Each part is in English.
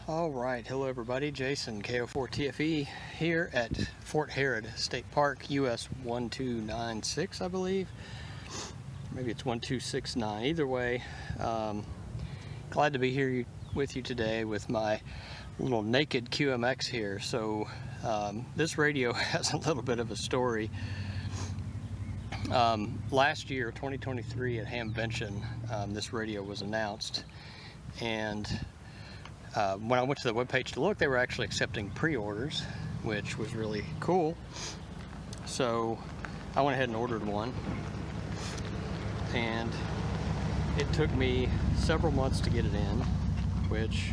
All right, hello everybody, Jason, KO4TFE here at Fort Harrod State Park, US 1296, I believe. Maybe it's 1269, either way. Glad to be here with you today with my little naked QMX here. So this radio has a little bit of a story. Last year, 2023 at Hamvention, this radio was announced, and when I went to the webpage to look, they were actually accepting pre-orders, which was really cool. So I went ahead and ordered one, and it took me several months to get it in, which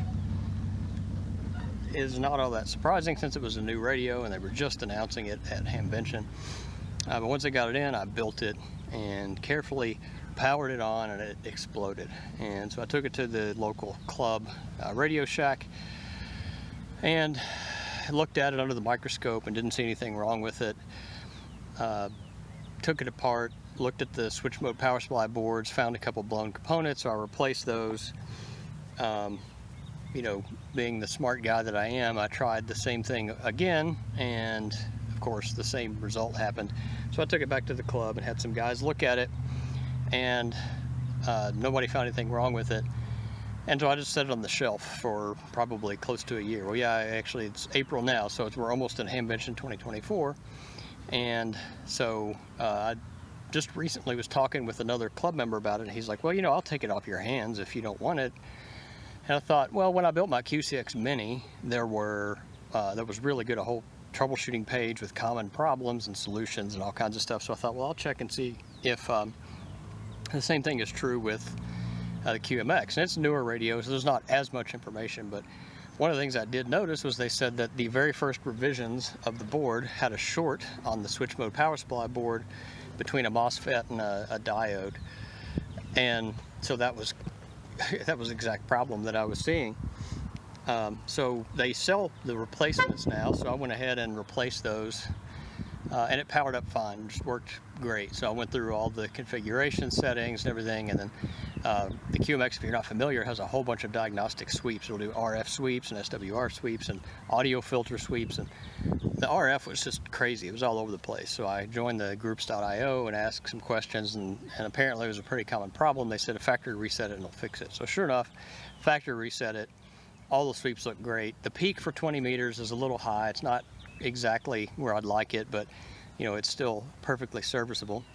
is not all that surprising since it was a new radio and they were just announcing it at Hamvention. But once I got it in, I built it and carefully powered it on, and it exploded. And so I took it to the local club Radio Shack and looked at it under the microscope and didn't see anything wrong with it. Took it apart, looked at the switch mode power supply boards, found a couple blown components, so I replaced those. You know, being the smart guy that I am, I tried the same thing again, and of course the same result happened. So I took it back to the club and had some guys look at it, and nobody found anything wrong with it. And so I just set it on the shelf for probably close to a year. Well, yeah, actually it's April now, so we're almost in Hamvention 2024. And so I just recently was talking with another club member about it, and he's like, well, you know, I'll take it off your hands if you don't want it. And I thought, well, when I built my QCX Mini, there was really good, a whole troubleshooting page with common problems and solutions and all kinds of stuff. So I thought, well, I'll check and see if the same thing is true with the QMX. And it's a newer radio, so there's not as much information, but one of the things I did notice was they said that the very first revisions of the board had a short on the switch mode power supply board between a MOSFET and a diode. And so that was the exact problem that I was seeing. So they sell the replacements now, so I went ahead and replaced those, and it powered up fine, just worked great. So I went through all the configuration settings and everything, and then the QMX, if you're not familiar, has a whole bunch of diagnostic sweeps. It'll do RF sweeps and SWR sweeps and audio filter sweeps, and the RF was just crazy. It was all over the place. So I joined the groups.io and asked some questions, and apparently it was a pretty common problem. They said a factory reset it and it'll fix it. So sure enough, factory reset it. All the sweeps look great. The peak for 20 meters is a little high. It's not exactly where I'd like it, but you know, it's still perfectly serviceable.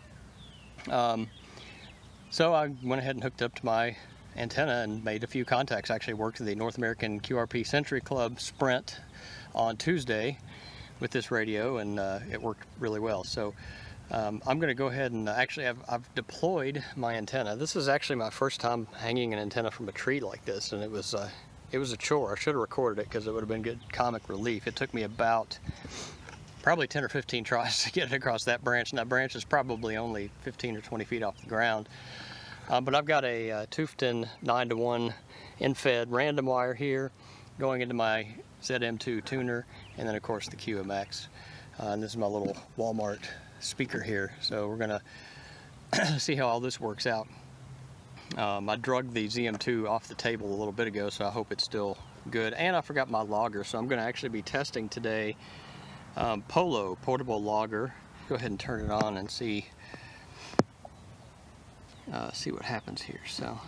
So I went ahead and hooked up to my antenna and made a few contacts. I actually worked at the North American QRP Century Club Sprint on Tuesday with this radio, and it worked really well. So I'm going to go ahead and actually I've deployed my antenna. This is actually my first time hanging an antenna from a tree like this, and it was a chore. I should have recorded it because it would have been good comic relief. It took me about probably 10 or 15 tries to get it across that branch, and that branch is probably only 15 or 20 feet off the ground. But I've got a Tufteln 9-to-1 in-fed random wire here going into my ZM-2 tuner, and then of course the QMX. And this is my little Walmart speaker here. So we're gonna see how all this works out. I drug the ZM-2 off the table a little bit ago, so I hope it's still good. And I forgot my logger, so I'm going to actually be testing today portable logger. Go ahead and turn it on and see what happens here. So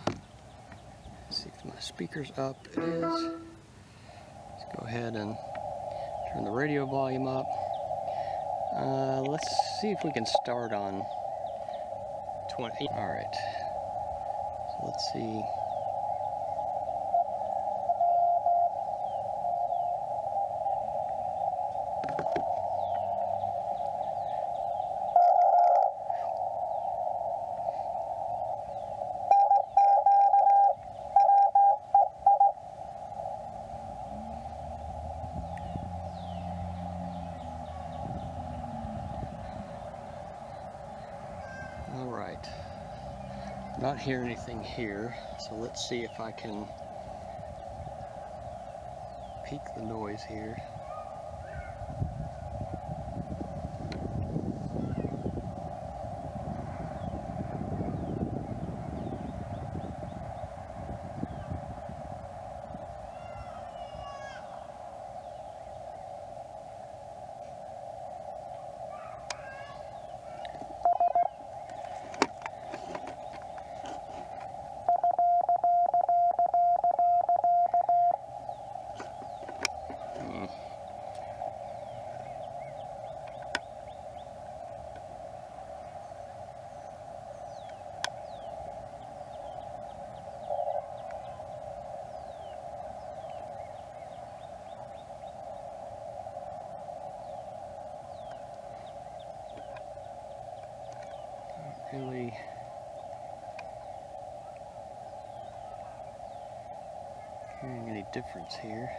let's see if my speaker's up. It is. Let's go ahead and turn the radio volume up. Let's see if we can start on 20. All right. Let's see. All right. Not hear anything here, so let's see if I can peak the noise here. really hearing any difference here.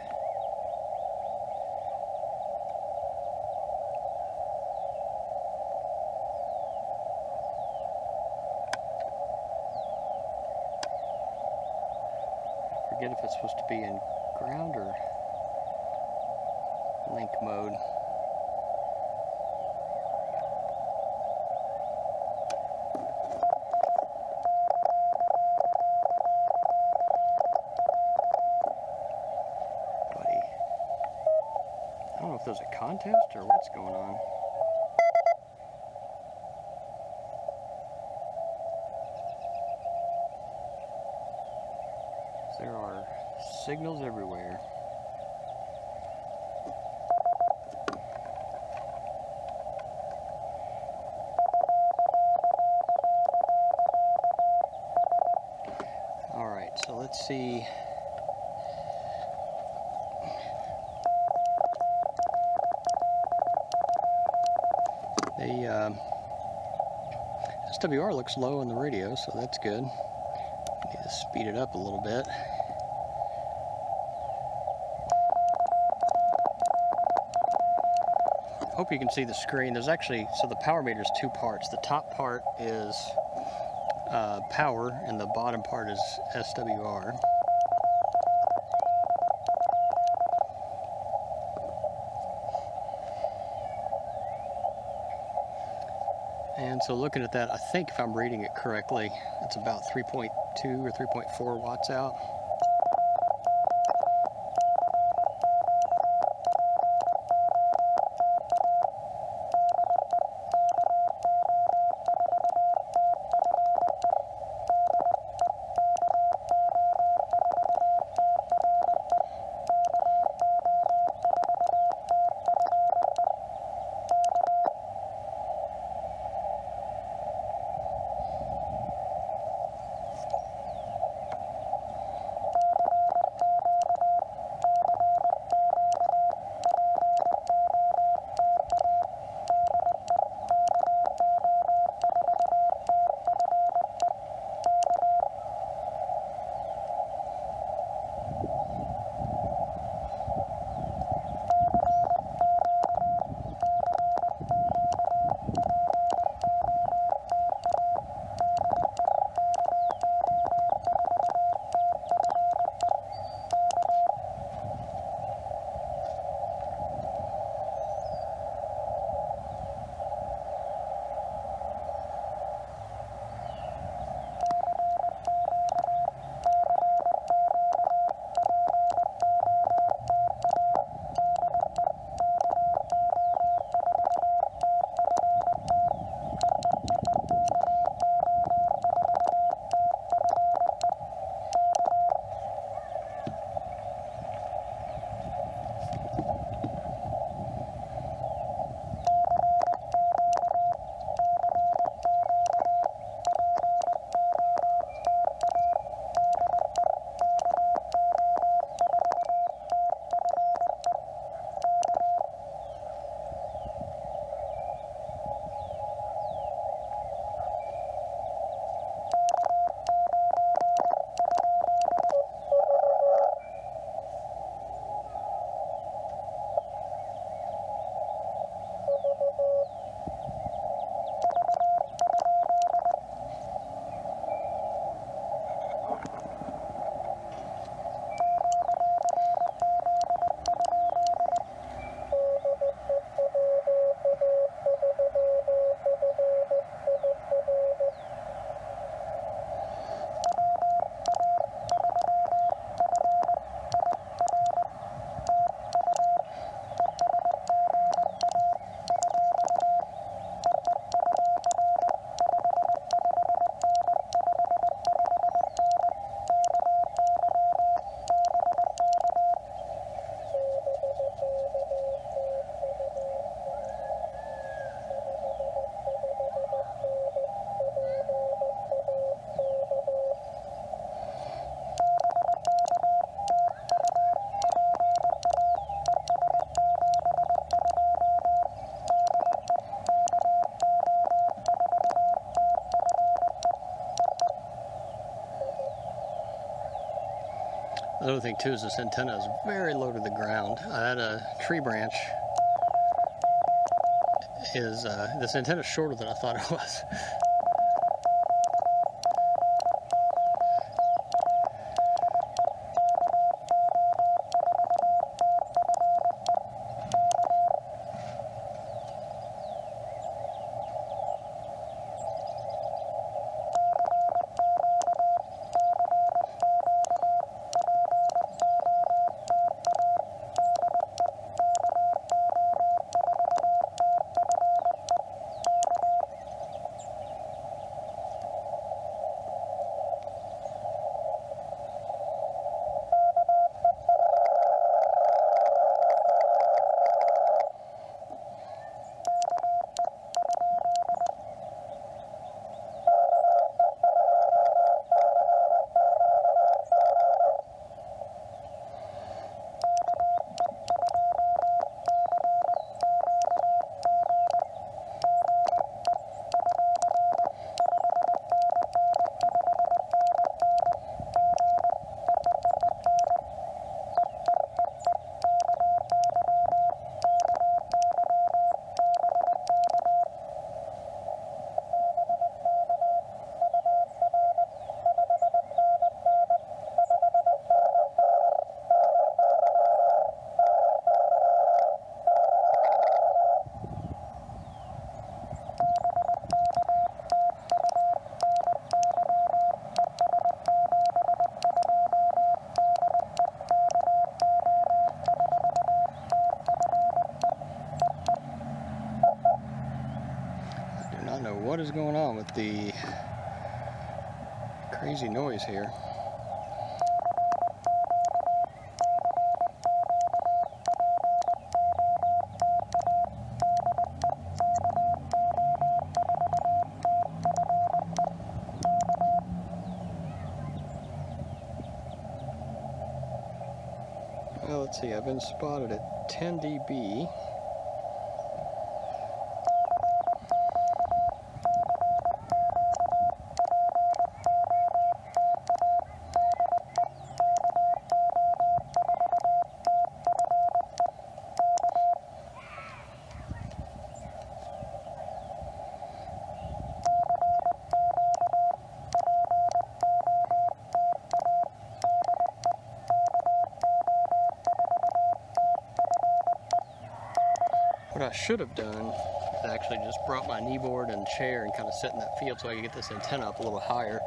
I forget if it's supposed to be in ground or link mode. I don't know if there's a contest or what's going on. There are signals everywhere. All right, so let's see. The SWR looks low on the radio, so that's good. Need to speed it up a little bit. Hope you can see the screen. There's actually, so the power meter is two parts. The top part is power, and the bottom part is SWR. And so looking at that, I think if I'm reading it correctly, it's about 3.2 or 3.4 watts out. other thing too is this antenna is very low to the ground. I had a tree branch. This antenna is shorter than I thought it was. What is going on with the crazy noise here? Well, let's see, I've been spotted at 10 dB. What I should have done is actually just brought my kneeboard and chair and kind of sit in that field so I could get this antenna up a little higher.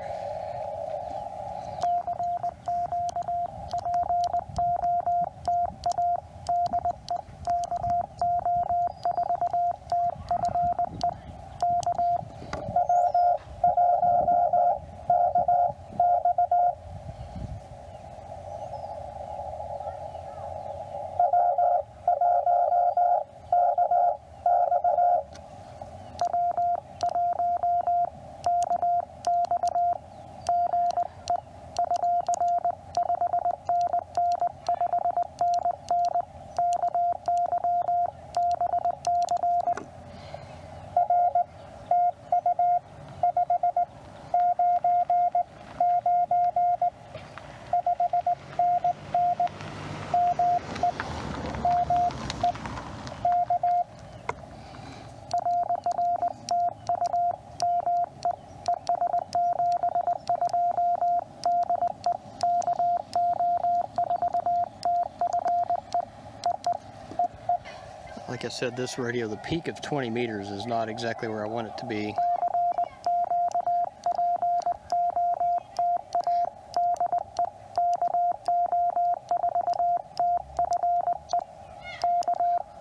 Like I said, this radio, the peak of 20 meters is not exactly where I want it to be.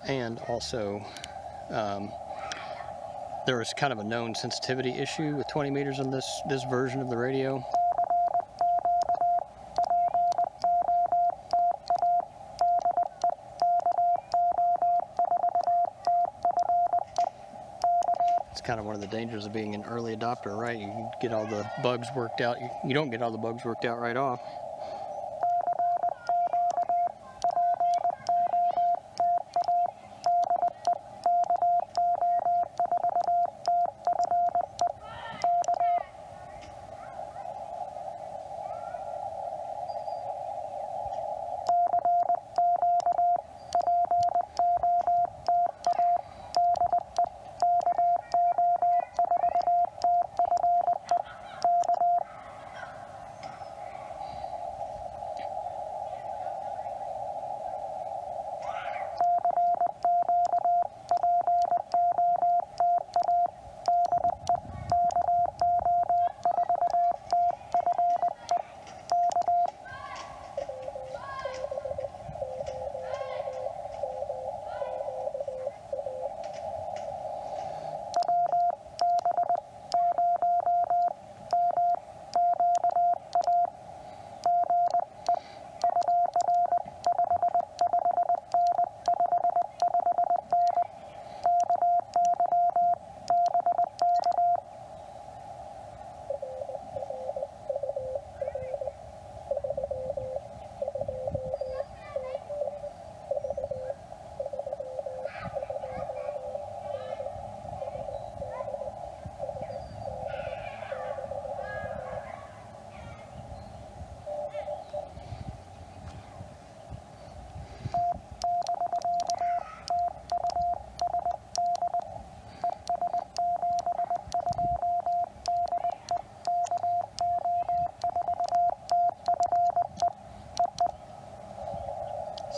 And also, there was kind of a known sensitivity issue with 20 meters on this version of the radio. Kind of one of the dangers of being an early adopter, right? You get all the bugs worked out. You don't get all the bugs worked out right off.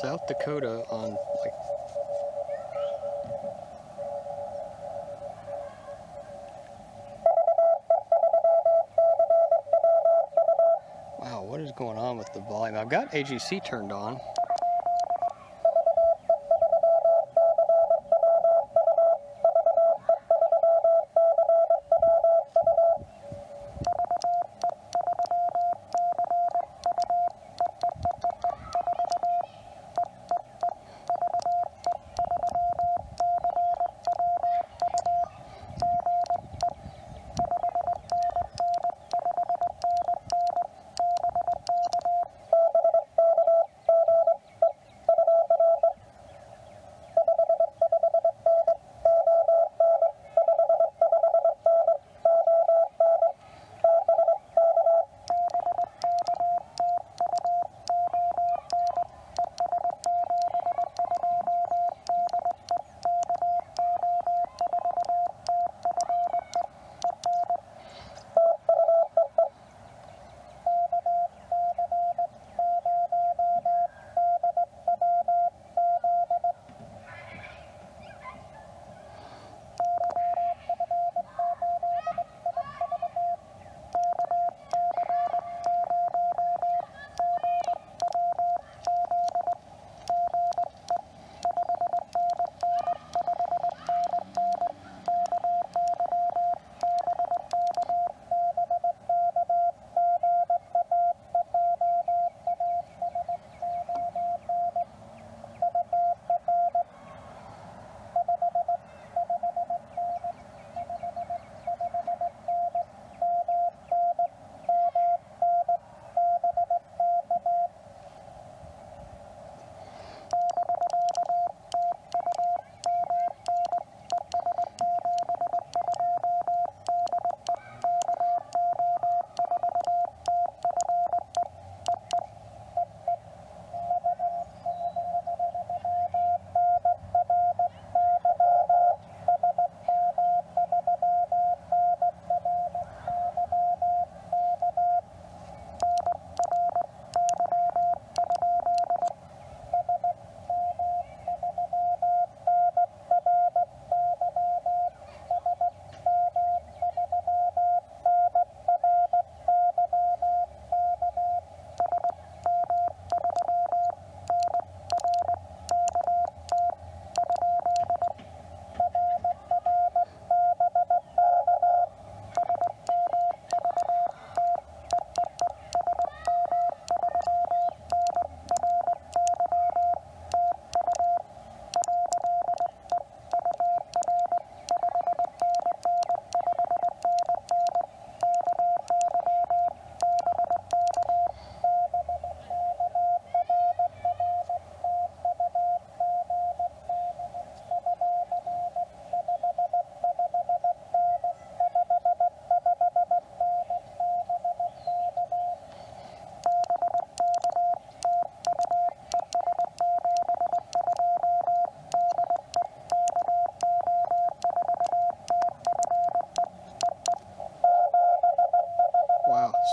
South Dakota on like wow, what is going on with the volume? I've got AGC turned on.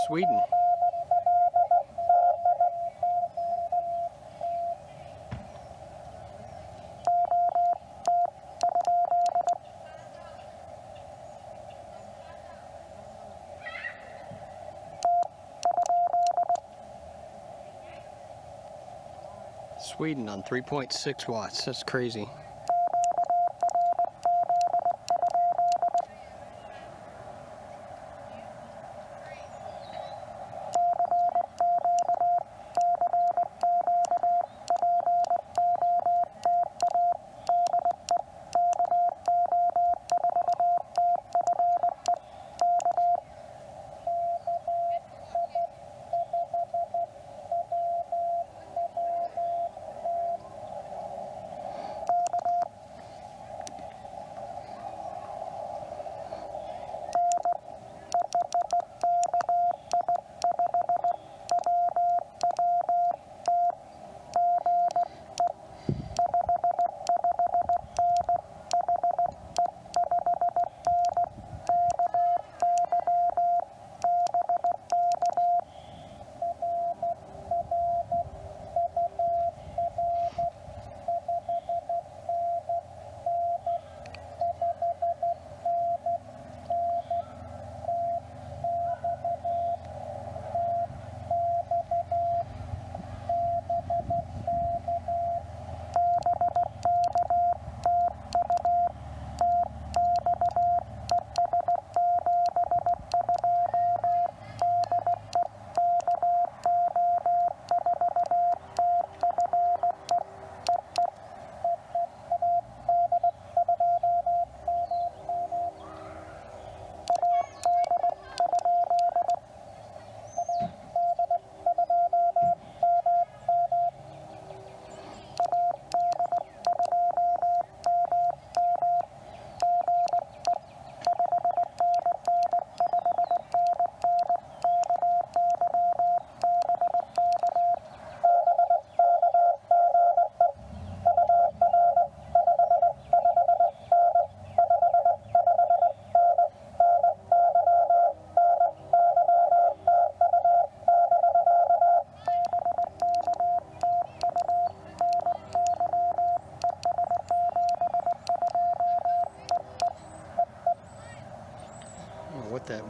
Sweden. Sweden on 3.6 watts. That's crazy.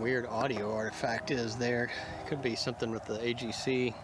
weird audio artifact is there. Could be something with the AGC.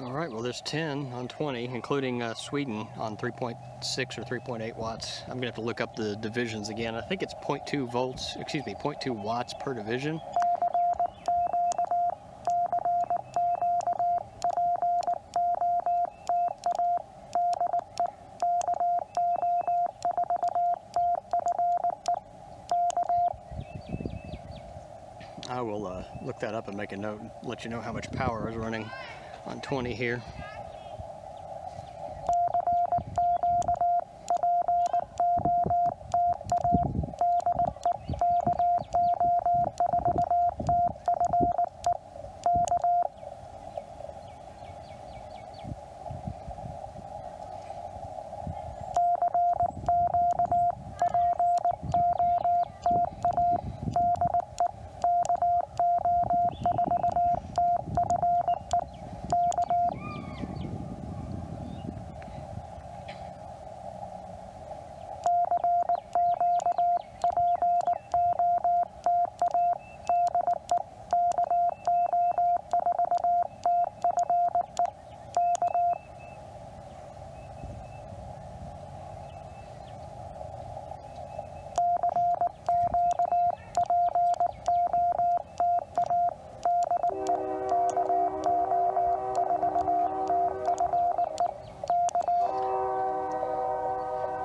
Alright, well there's 10 on 20, including Sweden on 3.6 or 3.8 watts. I'm going to have to look up the divisions again. I think it's 0.2 volts, excuse me, 0.2 watts per division. I will look that up and make a note and let you know how much power I was running on 20 here.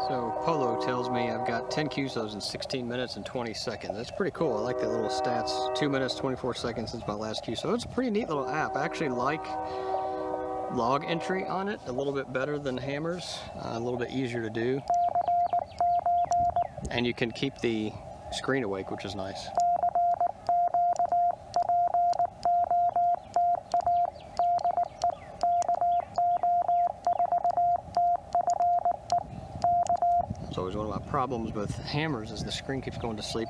So Polo tells me I've got 10 QSOs in 16 minutes and 20 seconds. That's pretty cool. I like the little stats. 2 minutes, 24 seconds since my last QSO. It's a pretty neat little app. I actually like log entry on it a little bit better than Hammers. A little bit easier to do. And you can keep the screen awake, which is nice. It's always one of my problems with Hammers is the screen keeps going to sleep.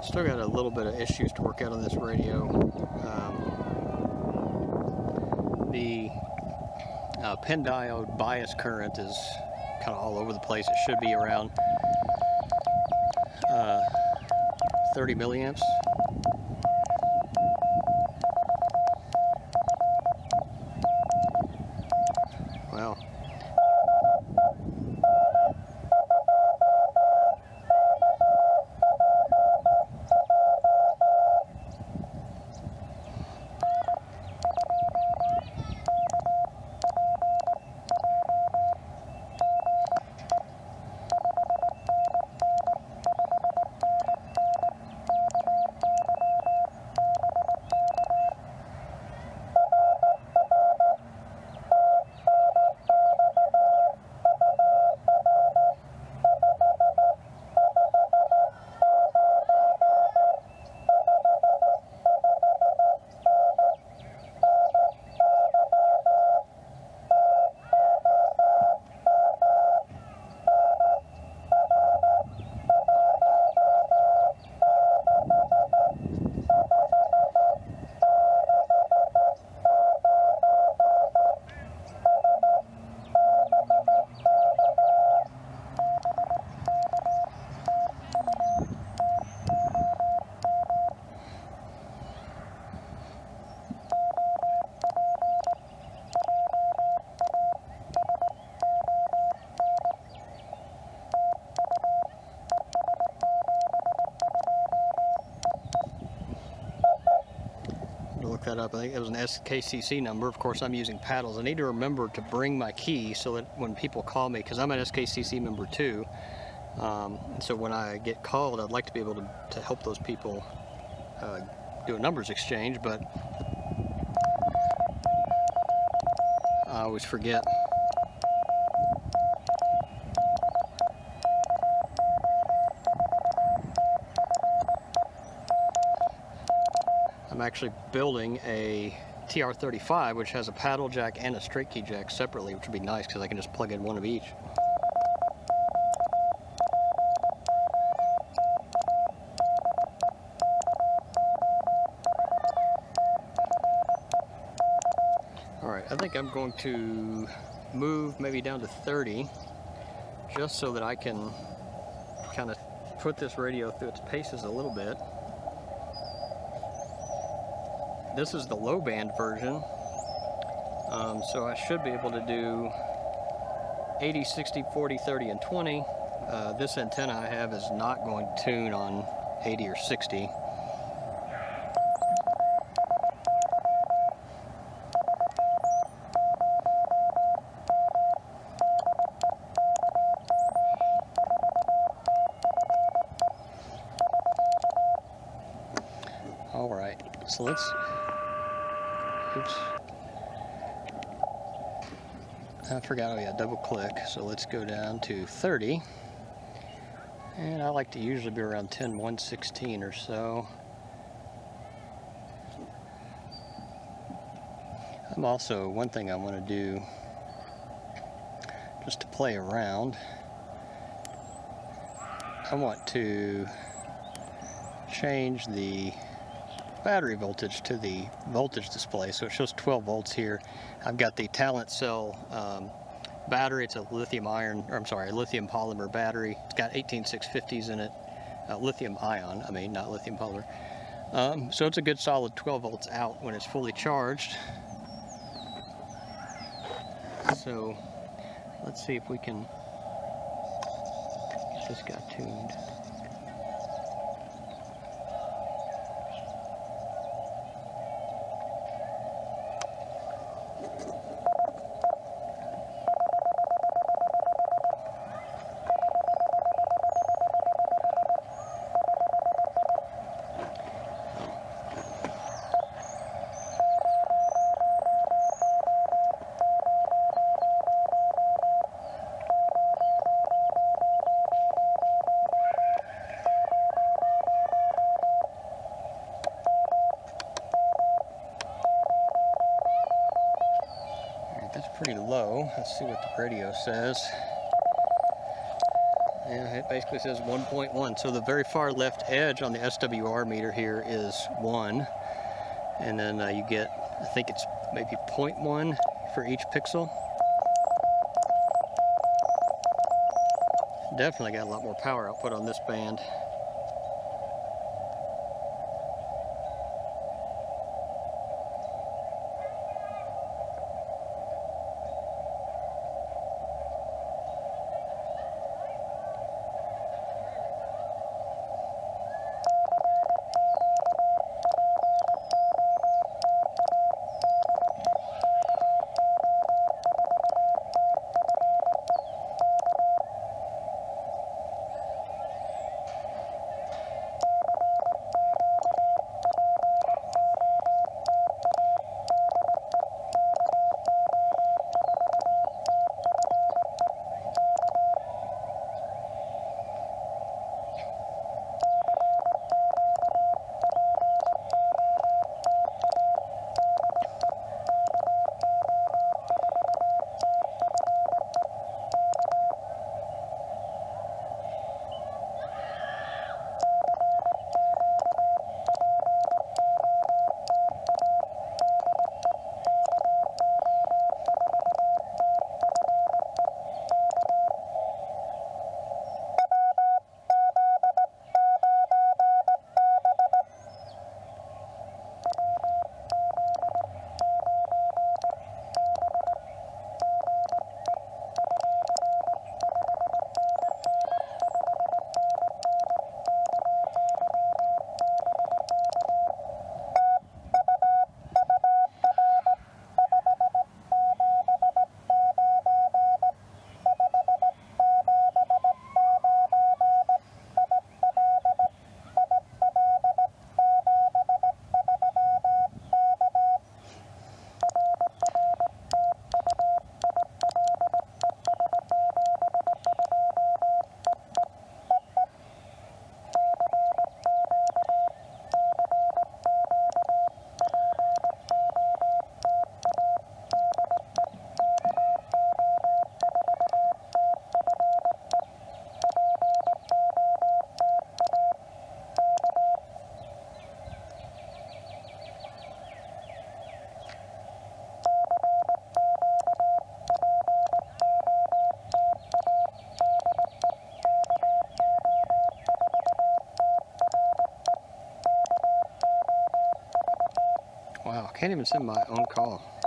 Still got a little bit of issues to work out on this radio. The pin diode bias current is kind of all over the place. It should be around 30 milliamps. Well, that up. I think it was an SKCC number. Of course, I'm using paddles. I need to remember to bring my key so that when people call me, because I'm an SKCC member too, so when I get called, I'd like to be able to help those people do a numbers exchange, but I always forget. I'm actually building a TR35, which has a paddle jack and a straight key jack separately, which would be nice because I can just plug in one of each. Alright, I think I'm going to move maybe down to 30, just so that I can kind of put this radio through its paces a little bit. This is the low band version, so I should be able to do 80, 60, 40, 30, and 20. This antenna I have is not going to tune on 80 or 60. All right, so let's, oops, I forgot, oh yeah, double click. So let's go down to 30, and I like to usually be around 10/116 or so. I'm also, one thing I want to do, just to play around, I want to change the battery voltage to the voltage display, so it shows 12 volts here. I've got the Talentcell battery. It's a lithium ion, or I'm sorry, a lithium polymer battery. It's got 18650s in it, lithium ion, I mean, not lithium polymer. So it's a good solid 12 volts out when it's fully charged. So let's see if we can get this guy tuned. That's pretty low. Let's see what the radio says. Yeah, it basically says 1.1. So the very far left edge on the SWR meter here is 1. And then you get, I think it's maybe 0.1 for each pixel. Definitely got a lot more power output on this band. Wow, can't even send my own call.